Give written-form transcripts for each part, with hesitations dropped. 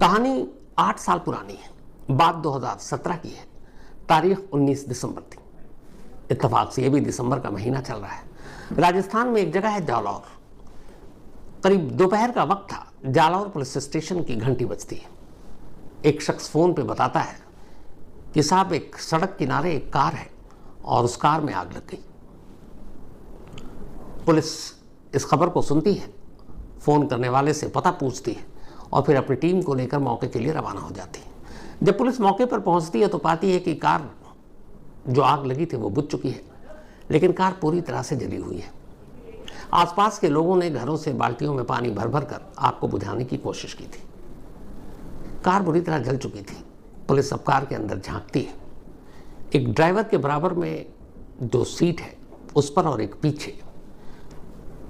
कहानी 8 साल पुरानी है, बात 2017 की है, तारीख 19 दिसंबर थी। इत्तेफाक से ये भी दिसंबर का महीना चल रहा है। राजस्थान में एक जगह है जालौर। करीब दोपहर का वक्त था। जालौर पुलिस स्टेशन की घंटी बजती है। एक शख्स फोन पे बताता है कि साहब एक सड़क किनारे एक कार है और उस कार में आग लग गई। पुलिस इस खबर को सुनती है, फोन करने वाले से पता पूछती है और फिर अपनी टीम को लेकर मौके के लिए रवाना हो जाती है। जब पुलिस मौके पर पहुंचती है तो पाती है कि कार जो आग लगी थी वो बुझ चुकी है, लेकिन कार पूरी तरह से जली हुई है। आसपास के लोगों ने घरों से बाल्टियों में पानी भर भर कर आग को बुझाने की कोशिश की थी। कार बुरी तरह जल चुकी थी। पुलिस अब कार के अंदर झांकती है। एक ड्राइवर के बराबर में जो सीट है उस पर और एक पीछे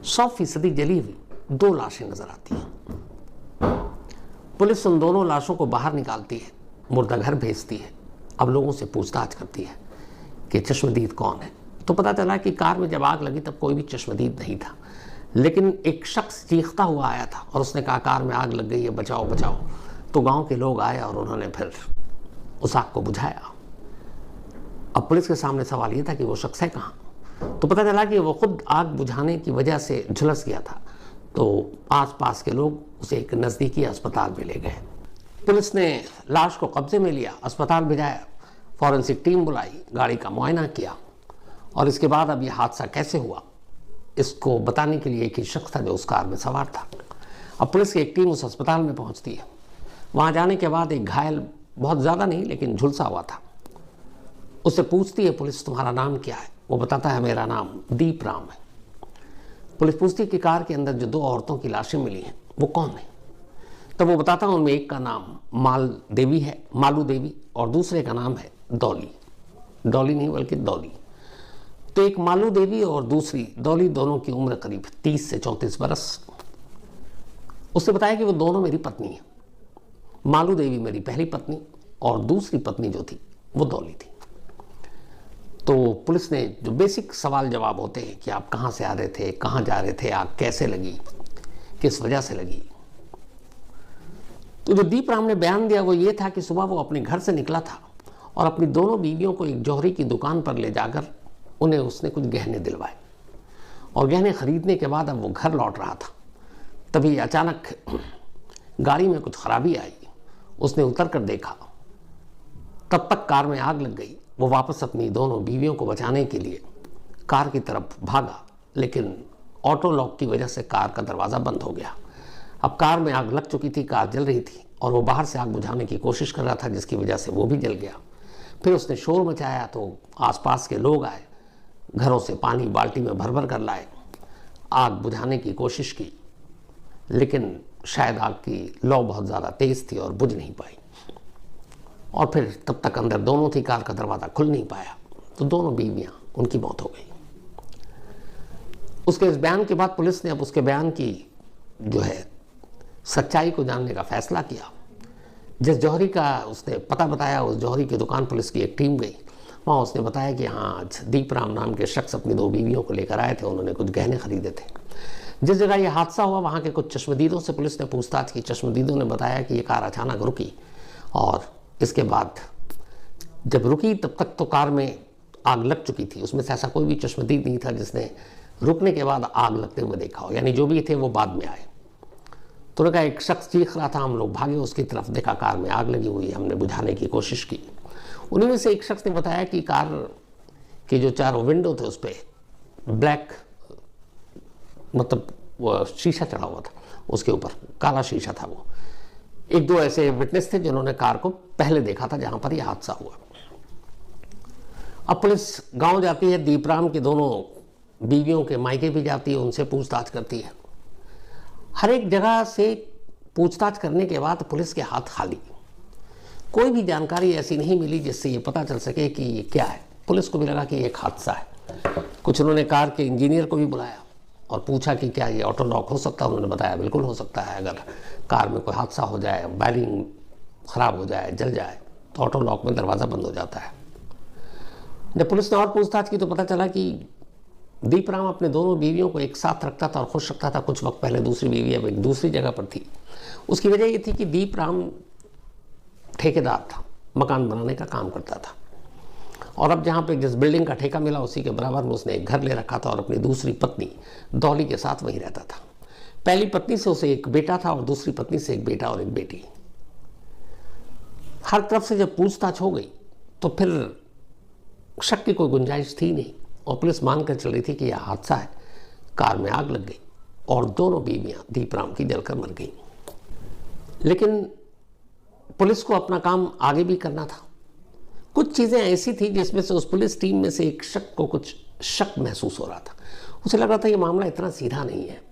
100% जली हुई 2 लाशें नजर आती हैं। पुलिस उन दोनों लाशों को बाहर निकालती है, मुर्दाघर भेजती है। अब लोगों से पूछताछ करती है कि चश्मदीद कौन है। तो पता चला कि कार में जब आग लगी तब कोई भी चश्मदीद नहीं था, लेकिन एक शख्स चीखता हुआ आया था और उसने कहा कार में आग लग गई है, बचाओ बचाओ। तो गांव के लोग आए और उन्होंने फिर उस आग को बुझाया। अब पुलिस के सामने सवाल ये था कि वो शख्स है कहाँ। तो पता चला कि वो खुद आग बुझाने की वजह से झुलस गया था। तो आसपास के लोग उसे एक नज़दीकी अस्पताल में ले गए। पुलिस ने लाश को कब्जे में लिया, अस्पताल भिजाया, फॉरेंसिक टीम बुलाई, गाड़ी का मुआयना किया और इसके बाद अब यह हादसा कैसे हुआ इसको बताने के लिए एक ही शख्स था जो उस कार में सवार था। अब पुलिस की एक टीम उस अस्पताल में पहुंचती है। वहां जाने के बाद एक घायल, बहुत ज़्यादा नहीं लेकिन झुलसा हुआ था, उससे पूछती है पुलिस तुम्हारा नाम क्या है। वो बताता है मेरा नाम दीप राम है। पुलिस पूछती है कि कार के अंदर जो 2 औरतों की लाशें मिली हैं वो कौन है। तब वो बताता है उनमें एक का नाम मालू देवी और दूसरे का नाम है डॉली नहीं बल्कि दौली। तो एक मालू देवी और दूसरी डॉली, दोनों की उम्र करीब 30 से 34 बरस। उसने बताया कि वो दोनों मेरी पत्नी है। मालू देवी मेरी पहली पत्नी और दूसरी पत्नी जो थी वो डॉली थी। तो पुलिस ने जो बेसिक सवाल जवाब होते हैं कि आप कहाँ से आ रहे थे, कहाँ जा रहे थे, आग कैसे लगी, किस वजह से लगी। तो जो दीप राम ने बयान दिया वो ये था कि सुबह वो अपने घर से निकला था और अपनी दोनों बीवियों को एक जौहरी की दुकान पर ले जाकर उन्हें उसने कुछ गहने दिलवाए और गहने खरीदने के बाद अब वो घर लौट रहा था। तभी अचानक गाड़ी में कुछ खराबी आई। उसने उतर कर देखा, तब तक कार में आग लग गई। वो वापस अपनी दोनों बीवियों को बचाने के लिए कार की तरफ भागा, लेकिन ऑटो लॉक की वजह से कार का दरवाज़ा बंद हो गया। अब कार में आग लग चुकी थी, कार जल रही थी और वो बाहर से आग बुझाने की कोशिश कर रहा था, जिसकी वजह से वो भी जल गया। फिर उसने शोर मचाया तो आसपास के लोग आए, घरों से पानी बाल्टी में भर भर कर लाए, आग बुझाने की कोशिश की, लेकिन शायद आग की लौ बहुत ज़्यादा तेज़ थी और बुझ नहीं पाई। और फिर तब तक अंदर दोनों थी, कार का दरवाज़ा खुल नहीं पाया, तो दोनों बीवियाँ, उनकी मौत हो गई। उसके इस बयान के बाद पुलिस ने अब उसके बयान की जो है सच्चाई को जानने का फैसला किया। जिस जौहरी का उसने पता बताया, उस जौहरी की दुकान पुलिस की एक टीम गई। वहाँ उसने बताया कि हाँ, दीप राम नाम के शख्स अपनी 2 बीवियों को लेकर आए थे, उन्होंने कुछ गहने खरीदे थे। जिस जगह ये हादसा हुआ वहाँ के कुछ चश्मदीदों से पुलिस ने पूछताछ की। चश्मदीदों ने बताया कि ये कार अचानक रुकी और इसके बाद जब रुकी तब तक तो कार में आग लग चुकी थी। उसमें से ऐसा कोई भी चश्मदीद नहीं था जिसने रुकने के बाद आग लगते हुए देखा हो, यानी जो भी थे वो बाद में आए। तो उन्होंने कहा एक शख्स चीख रहा था, हम लोग भागे उसकी तरफ, देखा कार में आग लगी हुई है, हमने बुझाने की कोशिश की। उन्हीं में से एक शख्स ने बताया कि कार के जो 4 विंडो थे उस पर ब्लैक, मतलब वो शीशा चढ़ा हुआ था, उसके ऊपर काला शीशा था। वो 1-2 ऐसे विटनेस थे जिन्होंने कार को पहले देखा था जहां पर यह हादसा हुआ। अब पुलिस गांव जाती है, दीपराम की दोनों बीवियों के मायके भी जाती है, उनसे पूछताछ करती है। हर एक जगह से पूछताछ करने के बाद पुलिस के हाथ खाली। कोई भी जानकारी ऐसी नहीं मिली जिससे ये पता चल सके कि ये क्या है। पुलिस को भी लगा कि ये एक हादसा है। कुछ उन्होंने कार के इंजीनियर को भी बुलाया और पूछा कि क्या ये ऑटो लॉक हो सकता है। उन्होंने बताया बिल्कुल हो सकता है, अगर कार में कोई हादसा हो जाए, वायरिंग ख़राब हो जाए, जल जाए, तो ऑटो लॉक में दरवाज़ा बंद हो जाता है। जब पुलिस ने और पूछताछ की तो पता चला कि दीपराम अपने दोनों बीवियों को एक साथ रखता था और खुश रखता था। कुछ वक्त पहले दूसरी बीवी अब एक दूसरी जगह पर थी। उसकी वजह ये थी कि दीपराम ठेकेदार था, मकान बनाने का काम करता था, और अब जहाँ पे जिस बिल्डिंग का ठेका मिला उसी के बराबर में उसने एक घर ले रखा था और अपनी दूसरी पत्नी डॉली के साथ वहीं रहता था। पहली पत्नी से उसे एक बेटा था और दूसरी पत्नी से एक बेटा और एक बेटी। हर तरफ से जब पूछताछ हो गई तो फिर शक की कोई गुंजाइश थी नहीं और पुलिस मानकर चल रही थी कि यह हादसा है। कार में आग लग गई और दोनों बीवियां दीपराम की जलकर मर गईं। लेकिन पुलिस को अपना काम आगे भी करना था। कुछ चीज़ें ऐसी थी जिसमें से उस पुलिस टीम में से एक शक को कुछ शक महसूस हो रहा था। उसे लग रहा था ये मामला इतना सीधा नहीं है।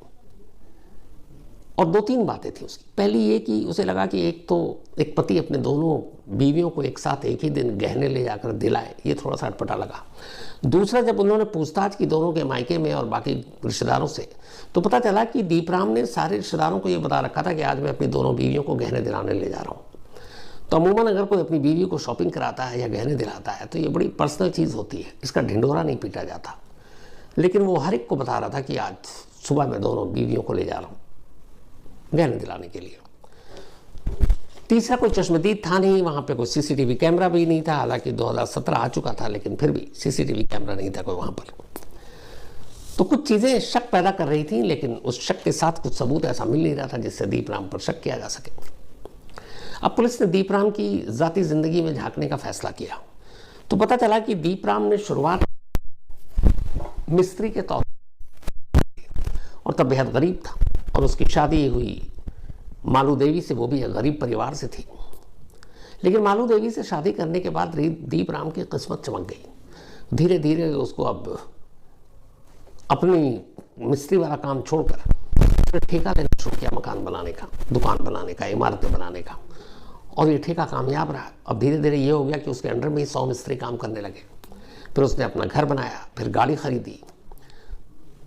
और दो तीन बातें थी उसकी। पहली ये कि उसे लगा कि एक पति अपने दोनों बीवियों को एक साथ एक ही दिन गहने ले जाकर दिलाए, ये थोड़ा सा अटपटा लगा। दूसरा, जब उन्होंने पूछताछ की दोनों के मायके में और बाकी रिश्तेदारों से, तो पता चला कि दीपराम ने सारे रिश्तेदारों को ये बता रखा था कि आज मैं अपनी दोनों बीवियों को गहने दिलाने ले जा रहा हूँ। तो अमूमन अगर कोई अपनी बीवी को शॉपिंग कराता है या गहने दिलाता है तो ये बड़ी पर्सनल चीज़ होती है, इसका ढिंढोरा नहीं पीटा जाता। लेकिन वो हर एक को बता रहा था कि आज सुबह मैं दोनों बीवियों को ले जा रहा हूँ गहने दिलाने के लिए। तीसरा, कोई चश्मदीद था नहीं, वहाँ पे कोई सीसीटीवी कैमरा भी नहीं था। हालांकि 2017 आ चुका था लेकिन फिर भी सीसीटीवी कैमरा नहीं था कोई वहाँ पर। तो कुछ चीज़ें शक पैदा कर रही थी, लेकिन उस शक के साथ कुछ सबूत ऐसा मिल नहीं रहा था जिससे दीपराम पर शक किया जा सके। अब पुलिस ने दीपराम की ज़ाती ज़िंदगी में झांकने का फैसला किया तो पता चला कि दीपराम ने शुरुआत मिस्त्री के तौर और तब बेहद गरीब था और उसकी शादी हुई मालू देवी से, वो भी एक गरीब परिवार से थी। लेकिन मालू देवी से शादी करने के बाद दीपराम की किस्मत चमक गई। धीरे धीरे उसको अब अपनी मिस्त्री वाला काम छोड़कर ठेका लेना शुरू किया, मकान बनाने का, दुकान बनाने का, इमारतें बनाने का, और ये ठेका कामयाब रहा। अब धीरे धीरे ये हो गया कि उसके अंडर में ही 100 मिस्त्री काम करने लगे। फिर उसने अपना घर बनाया, फिर गाड़ी खरीदी।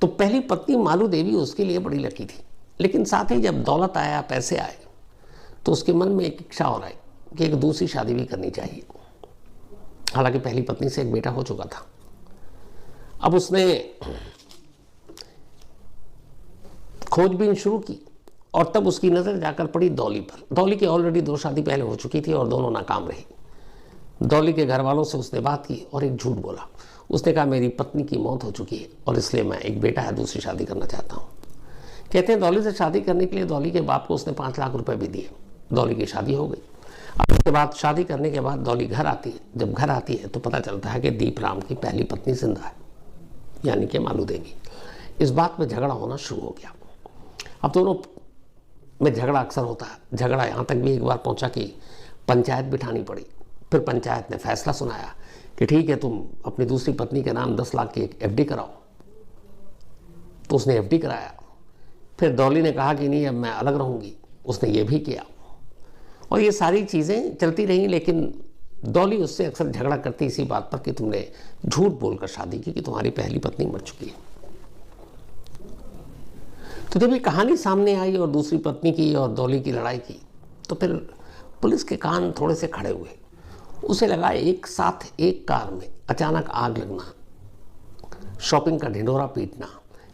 तो पहली पत्नी मालू देवी उसके लिए बड़ी लकी थी, लेकिन साथ ही जब दौलत आया, पैसे आए, तो उसके मन में एक इच्छा और आई कि एक दूसरी शादी भी करनी चाहिए। हालांकि पहली पत्नी से एक बेटा हो चुका था। अब उसने खोजबीन शुरू की और तब उसकी नज़र जाकर पड़ी डॉली पर। डॉली की ऑलरेडी 2 शादी पहले हो चुकी थी और दोनों नाकाम रही। डॉली के घर वालों से उसने बात की और एक झूठ बोला। उसने कहा मेरी पत्नी की मौत हो चुकी है और इसलिए मैं, एक बेटा है, दूसरी शादी करना चाहता हूँ। कहते हैं डॉली से शादी करने के लिए डॉली के बाप को उसने 5 लाख रुपए भी दिए। डॉली की शादी हो गई। अब उसके बाद, शादी करने के बाद डॉली घर आती है। जब घर आती है तो पता चलता है कि दीपराम की पहली पत्नी जिंदा है, यानी कि मालू देवी। इस बात में झगड़ा होना शुरू हो गया। अब दोनों में झगड़ा अक्सर होता है। झगड़ा यहाँ तक भी एक बार पहुँचा कि पंचायत बिठानी पड़ी। फिर पंचायत ने फैसला सुनाया कि ठीक है, तुम अपनी दूसरी पत्नी के नाम 10 लाख की एक एफडी कराओ। तो उसने एफडी कराया। फिर डॉली ने कहा कि नहीं, अब मैं अलग रहूँगी। उसने ये भी किया और ये सारी चीज़ें चलती रहीं। लेकिन डॉली उससे अक्सर झगड़ा करती इसी बात पर कि तुमने झूठ बोलकर शादी की कि तुम्हारी पहली पत्नी मर चुकी है। तो जब ये कहानी सामने आई और दूसरी पत्नी की और डॉली की लड़ाई की, तो फिर पुलिस के कान थोड़े से खड़े हुए। उसे लगा एक साथ एक कार में अचानक आग लगना, शॉपिंग का ढिंढोरा पीटना,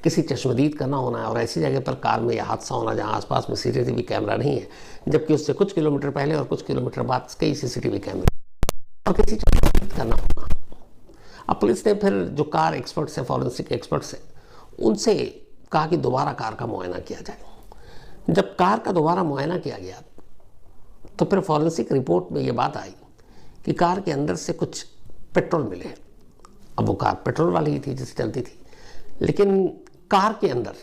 किसी चश्मदीद का ना होना और ऐसी जगह पर कार में यह हादसा होना जहां आसपास में सीसीटीवी कैमरा नहीं है, जबकि उससे कुछ किलोमीटर पहले और कुछ किलोमीटर बाद कई सीसीटीवी कैमरे, और किसी चश्मदीद का ना होना। अब पुलिस ने फिर जो कार एक्सपर्ट्स हैं, फॉरेंसिक एक्सपर्ट्स हैं, उनसे कहा कि दोबारा कार का मुआयना किया जाए। जब कार का दोबारा मुआयना किया गया तो फिर फॉरेंसिक रिपोर्ट में ये बात आई कि कार के अंदर से कुछ पेट्रोल मिले। अब वो कार पेट्रोल वाली ही थी जिससे चलती थी, लेकिन कार के अंदर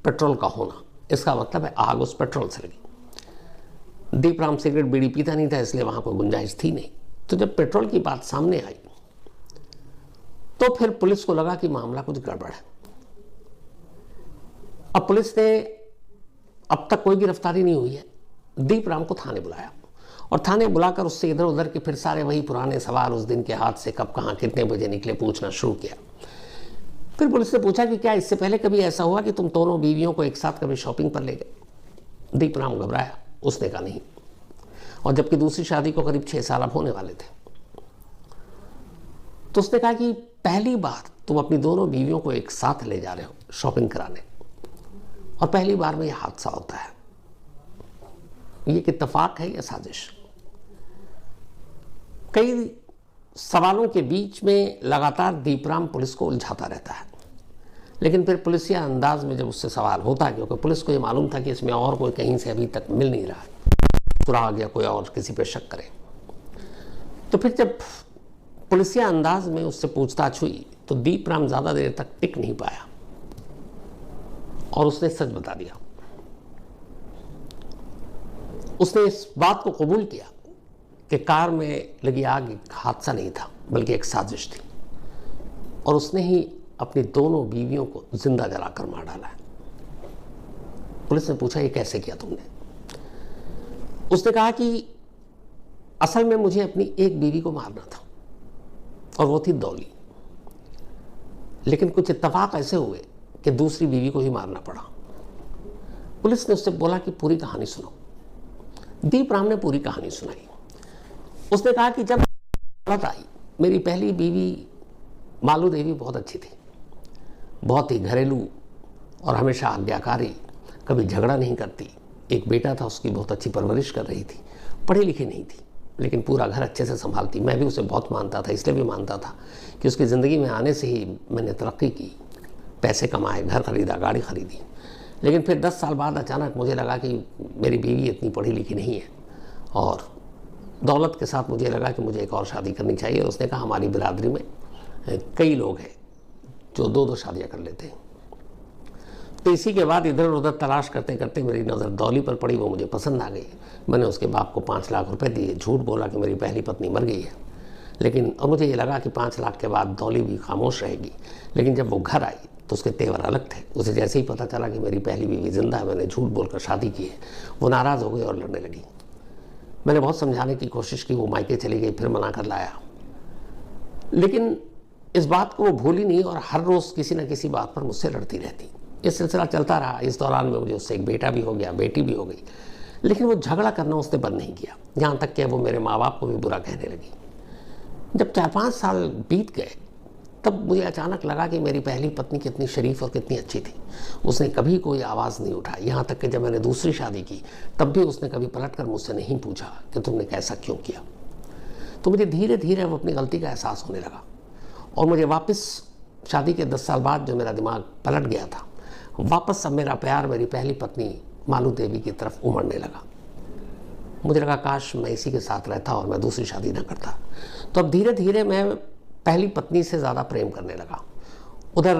पेट्रोल का होना, इसका मतलब है आग उस पेट्रोल से लगी। दीपराम सिगरेट बीड़ी पीता नहीं था, इसलिए वहां कोई गुंजाइश थी नहीं। तो जब पेट्रोल की बात सामने आई तो फिर पुलिस को लगा कि मामला कुछ गड़बड़ है। अब पुलिस ने, अब तक कोई गिरफ्तारी नहीं हुई है, दीपराम को थाने बुलाया और थाने बुलाकर उससे इधर उधर के फिर सारे वही पुराने सवाल, उस दिन के हादसे कब, कहाँ, कितने बजे निकले, पूछना शुरू किया। फिर पुलिस से पूछा कि क्या इससे पहले कभी ऐसा हुआ कि तुम दोनों बीवियों को एक साथ कभी शॉपिंग पर ले गए? दीपराम घबराया। उसने कहा नहीं, और जबकि दूसरी शादी को करीब 6 साल अब होने वाले थे। तो उसने कहा कि पहली बार तुम अपनी दोनों बीवियों को एक साथ ले जा रहे हो शॉपिंग कराने, और पहली बार में यह हादसा होता है। ये एक इत्तेफाक है या साजिश? कई सवालों के बीच में लगातार दीपराम पुलिस को उलझाता रहता है, लेकिन फिर पुलिसिया अंदाज में जब उससे सवाल होता है, क्योंकि पुलिस को ये मालूम था कि इसमें और कोई कहीं से अभी तक मिल नहीं रहा है, सुराग या कोई और किसी पे शक करे, तो फिर जब पुलिसिया अंदाज में उससे पूछताछ हुई तो दीपराम ज्यादा देर तक टिक नहीं पाया और उसने सच बता दिया। उसने इस बात को कबूल किया कि कार में लगी आग एक हादसा नहीं था बल्कि एक साजिश थी, और उसने ही अपनी दोनों बीवियों को जिंदा जलाकर मार डाला है। पुलिस ने पूछा, ये कैसे किया तुमने? उसने कहा कि असल में मुझे अपनी एक बीवी को मारना था और वो थी डॉली, लेकिन कुछ इत्तेफाक ऐसे हुए कि दूसरी बीवी को ही मारना पड़ा। पुलिस ने उससे बोला कि पूरी कहानी सुनो। दीपराम ने पूरी कहानी सुनाई। उसने कहा कि जब औरत आई, मेरी पहली बीवी मालू देवी बहुत अच्छी थी, बहुत ही घरेलू और हमेशा आज्ञाकारी, कभी झगड़ा नहीं करती। एक बेटा था, उसकी बहुत अच्छी परवरिश कर रही थी, पढ़ी लिखी नहीं थी लेकिन पूरा घर अच्छे से संभालती। मैं भी उसे बहुत मानता था, इसलिए भी मानता था कि उसकी ज़िंदगी में आने से ही मैंने तरक्की की, पैसे कमाए, घर खरीदा, गाड़ी खरीदी। लेकिन फिर 10 साल बाद अचानक मुझे लगा कि मेरी बीवी इतनी पढ़ी लिखी नहीं है और दौलत के साथ मुझे लगा कि मुझे एक और शादी करनी चाहिए। और उसने कहा, हमारी बिरादरी में कई लोग हैं जो 2-2 शादियाँ कर लेते हैं। तो इसी के बाद इधर उधर तलाश करते करते मेरी नज़र डॉली पर पड़ी, वो मुझे पसंद आ गई। मैंने उसके बाप को 5 लाख रुपए दिए, झूठ बोला कि मेरी पहली पत्नी मर गई है, लेकिन और मुझे ये लगा कि 5 लाख के बाद डॉली भी खामोश रहेगी। लेकिन जब वो घर आई तो उसके तेवर अलग थे। उसे जैसे ही पता चला कि मेरी पहली बीवी जिंदा है, मैंने झूठ बोलकर शादी की है, वो नाराज़ हो गई और लड़ने लगी। मैंने बहुत समझाने की कोशिश की, वो मायके चली गई, फिर मना कर लाया, लेकिन इस बात को वो भूली नहीं और हर रोज़ किसी न किसी बात पर मुझसे लड़ती रहती। ये सिलसिला चलता रहा। इस दौरान में मुझे उससे एक बेटा भी हो गया, बेटी भी हो गई, लेकिन वो झगड़ा करना उसने बंद नहीं किया, यहाँ तक कि वो मेरे माँ बाप को भी बुरा कहने लगी। जब 4-5 साल बीत गए तब मुझे अचानक लगा कि मेरी पहली पत्नी कितनी शरीफ और कितनी अच्छी थी। उसने कभी कोई आवाज़ नहीं उठाई, यहाँ तक कि जब मैंने दूसरी शादी की तब भी उसने कभी पलटकर मुझसे नहीं पूछा कि तुमने कैसा क्यों किया। तो मुझे धीरे धीरे वो अपनी गलती का एहसास होने लगा और मुझे वापस शादी के 10 साल बाद जो मेरा दिमाग पलट गया था, वापस अब मेरा प्यार मेरी पहली पत्नी मालू देवी की तरफ उमड़ने लगा। मुझे लगा काश मैं इसी के साथ रहता और मैं दूसरी शादी न करता। तो अब धीरे धीरे मैं पहली पत्नी से ज़्यादा प्रेम करने लगा। उधर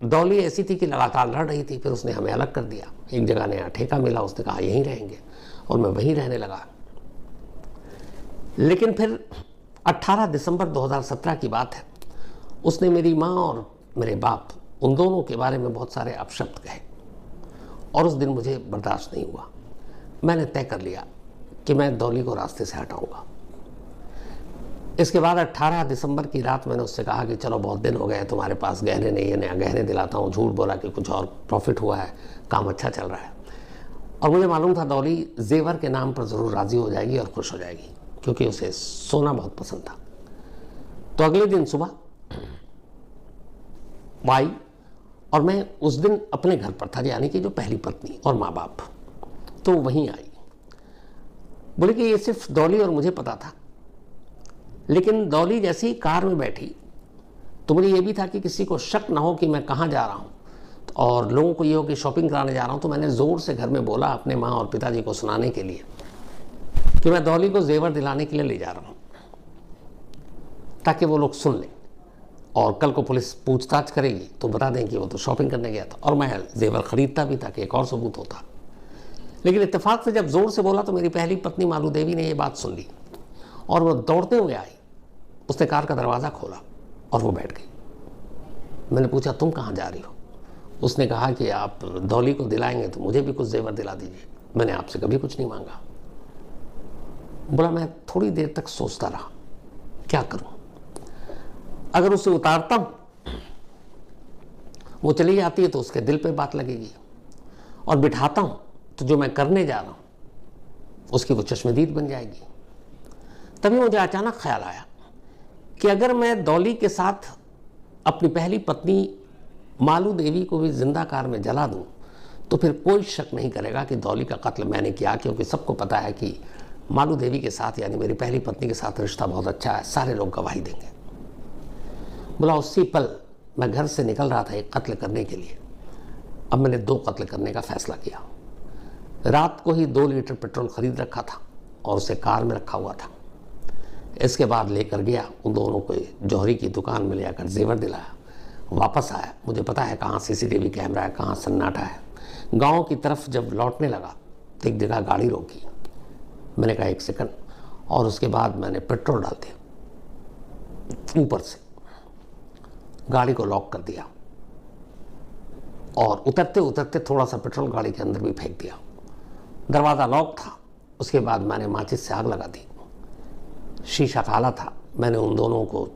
डॉली ऐसी थी कि लगातार लड़ रही थी, फिर उसने हमें अलग कर दिया। एक जगह नया ठेका मिला, उसने कहा यहीं रहेंगे और मैं वहीं रहने लगा। लेकिन फिर 18 दिसंबर 2017 की बात है, उसने मेरी माँ और मेरे बाप उन दोनों के बारे में बहुत सारे अपशब्द कहे और उस दिन मुझे बर्दाश्त नहीं हुआ। मैंने तय कर लिया कि मैं डॉली को रास्ते से हटाऊंगा। इसके बाद 18 दिसंबर की रात मैंने उससे कहा कि चलो बहुत दिन हो गए, तुम्हारे पास गहने नहीं है, नया गहने दिलाता हूँ। झूठ बोला कि कुछ और प्रॉफिट हुआ है, काम अच्छा चल रहा है। और मुझे मालूम था डॉली जेवर के नाम पर ज़रूर राज़ी हो जाएगी और खुश हो जाएगी, क्योंकि उसे सोना बहुत पसंद था। तो अगले दिन सुबह आई और मैं उस दिन अपने घर पर था, यानी कि जो पहली पत्नी और माँ बाप, तो वहीं आई। बोले कि ये सिर्फ डॉली और मुझे पता था, लेकिन डॉली जैसी कार में बैठी तो मुझे ये भी था कि किसी को शक ना हो कि मैं कहाँ जा रहा हूँ और लोगों को ये हो कि शॉपिंग कराने जा रहा हूँ। तो मैंने ज़ोर से घर में बोला अपने माँ और पिताजी को सुनाने के लिए कि मैं डॉली को जेवर दिलाने के लिए ले जा रहा हूँ, ताकि वो लोग सुन लें और कल को पुलिस पूछताछ करेगी तो बता दें कि वो तो शॉपिंग करने गया था। और मैं जेवर खरीदता भी था कि एक और सबूत होता। लेकिन इत्तेफाक से जब ज़ोर से बोला तो मेरी पहली पत्नी मालू देवी ने ये बात सुन ली और वो दौड़ते हुए आई। उसने कार का दरवाज़ा खोला और वो बैठ गई। मैंने पूछा तुम कहाँ जा रही हो? उसने कहा कि आप डॉली को दिलाएंगे तो मुझे भी कुछ जेवर दिला दीजिए, मैंने आपसे कभी कुछ नहीं मांगा। बोला मैं थोड़ी देर तक सोचता रहा क्या करूं। अगर उसे उतारता हूं वो चली जाती है तो उसके दिल पे बात लगेगी, और बिठाता हूं तो जो मैं करने जा रहा हूं उसकी वो चश्मदीद बन जाएगी। तभी मुझे अचानक ख्याल आया कि अगर मैं डॉली के साथ अपनी पहली पत्नी मालू देवी को भी जिंदा कार में जला दूं तो फिर कोई शक नहीं करेगा कि दौली का कत्ल मैंने किया, क्योंकि सबको पता है कि मालू देवी के साथ यानी मेरी पहली पत्नी के साथ रिश्ता बहुत अच्छा है, सारे लोग गवाही देंगे। बोला उसी पल मैं घर से निकल रहा था एक कत्ल करने के लिए। अब मैंने 2 कत्ल करने का फैसला किया। रात को ही 2 लीटर पेट्रोल खरीद रखा था और उसे कार में रखा हुआ था। इसके बाद लेकर गया, उन दोनों को जौहरी की दुकान में ले जाकर जेवर दिलाया, वापस आया। मुझे पता है कहाँ सीसीटीवी कैमरा है, कहाँ सन्नाटा है। गांव की तरफ जब लौटने लगा तो एक जगह गाड़ी रोकी। मैंने कहा 1 सेकंड, और उसके बाद मैंने पेट्रोल डाल दिया ऊपर से, गाड़ी को लॉक कर दिया और उतरते उतरते थोड़ा सा पेट्रोल गाड़ी के अंदर भी फेंक दिया। दरवाज़ा लॉक था। उसके बाद मैंने माचिस से आग लगा दी। शीशा काला था। मैंने उन दोनों को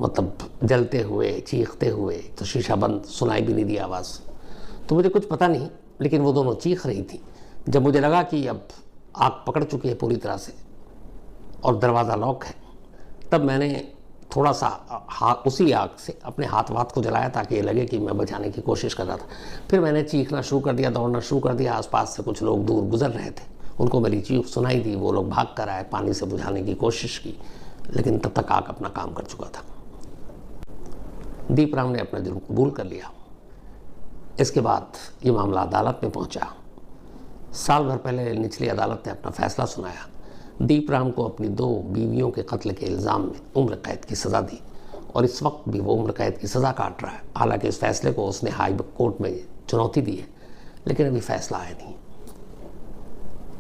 मतलब जलते हुए चीखते हुए, तो शीशा बंद, सुनाई भी नहीं दी आवाज़, तो मुझे कुछ पता नहीं, लेकिन वो दोनों चीख रही थी। जब मुझे लगा कि अब आग पकड़ चुकी है पूरी तरह से और दरवाज़ा लॉक है, तब मैंने थोड़ा सा उसी आग से अपने हाथ वाथ को जलाया ताकि ये लगे कि मैं बचाने की कोशिश कर रहा था। फिर मैंने चीखना शुरू कर दिया, दौड़ना शुरू कर दिया। आसपास से कुछ लोग दूर गुजर रहे थे, उनको मेरी चीख सुनाई दी। वो लोग भाग कर आए, पानी से बुझाने की कोशिश की, लेकिन तब तक आग अपना काम कर चुका था। दीपराम ने अपना जुर्म कबूल कर लिया। इसके बाद ये मामला अदालत में पहुंचा। साल भर पहले निचली अदालत ने अपना फैसला सुनाया। दीपराम को अपनी 2 बीवियों के कत्ल के इल्ज़ाम में उम्र कैद की सज़ा दी और इस वक्त भी वो उम्र कैद की सज़ा काट रहा है। हालांकि इस फैसले को उसने हाई कोर्ट में चुनौती दी है, लेकिन अभी फैसला आया नहीं।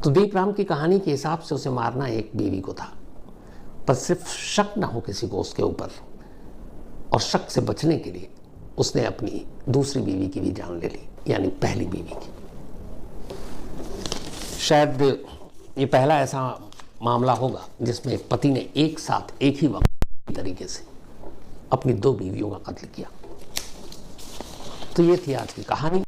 तो दीपराम की कहानी के हिसाब से उसे मारना एक बीवी को था, पर सिर्फ शक ना हो किसी को उसके ऊपर, और शक से बचने के लिए उसने अपनी दूसरी बीवी की भी जान ले ली, यानी पहली बीवी की। शायद ये पहला ऐसा मामला होगा जिसमें पति ने एक साथ एक ही वक्त तरीके से अपनी 2 बीवियों का कत्ल किया। तो ये थी आज की कहानी।